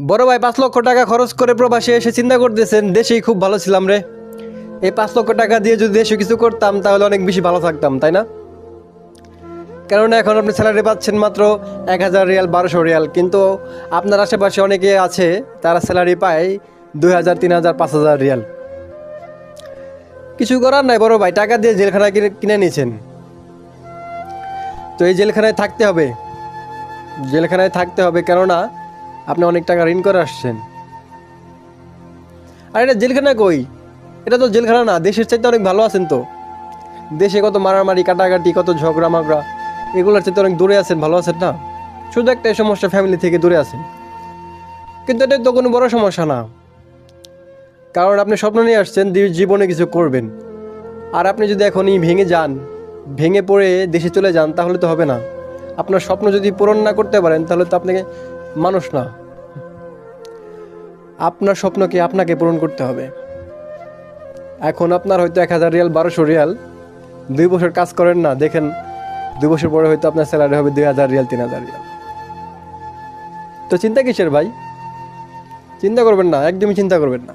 বড় ভাই 5 লক্ষ টাকা খরচ করে প্রবাসে এসে চিন্তা করতেছেন দেশেই খুব ভালো ছিলাম রে। এই 5 লক্ষ টাকা দিয়ে যদি দেশে কিছু করতাম তাহলে অনেক বেশি ভালো থাকতাম, তাই না? কারণ এখন আপনি স্যালারি পাচ্ছেন মাত্র 1000 রিয়াল, 1200 রিয়াল, কিন্তু আপনার আশেপাশে অনেকে আছে তারা স্যালারি পায় 2000, 3000, 5000 রিয়াল। কিছু করার নাই বড় ভাই, টাকা দিয়ে জেলখানা কিনে নিয়েছেন, তো এই জেলখানায় থাকতে হবে। জেলখানায় থাকতে হবে কেননা আপনি অনেক টাকা ঋণ করে আসছেন। আর এটা জেলখানা কই? এটা তো জেলখানা না, দেশের চাইতে অনেক ভালো আছেন তো। দেশে কত মারামারি কাটাকাটি, কত ঝগড়া মাগড়া, এগুলোর চাইতে অনেক দূরে আছেন, ভালো আছেন না? শুধু একটাই সমস্যা, ফ্যামিলি থেকে দূরে আছেন, কিন্তু এটা তো কোনো বড় সমস্যা না। কারণ আপনি স্বপ্ন নিয়ে আসছেন জীবনে কিছু করবেন, আর আপনি যদি এখনই ভেঙে যান, ভেঙে পড়ে দেশে চলে যান, তাহলে তো হবে না। আপনার স্বপ্ন যদি পূরণ না করতে পারেন তাহলে তো আপনাকে মানুষ না। আপনার স্বপ্নকে আপনাকে পূরণ করতে হবে। এখন আপনার হয়তো 1000 রিয়াল, 1200 রিয়াল, 2 বছর কাজ করেন না, দেখেন 2 বছর পরে হয়তো আপনার স্যালারি হবে 2000 রিয়াল, 3000 রিয়াল। তো চিন্তা কিসের ভাই? চিন্তা করবেন না, একদমই চিন্তা করবেন না।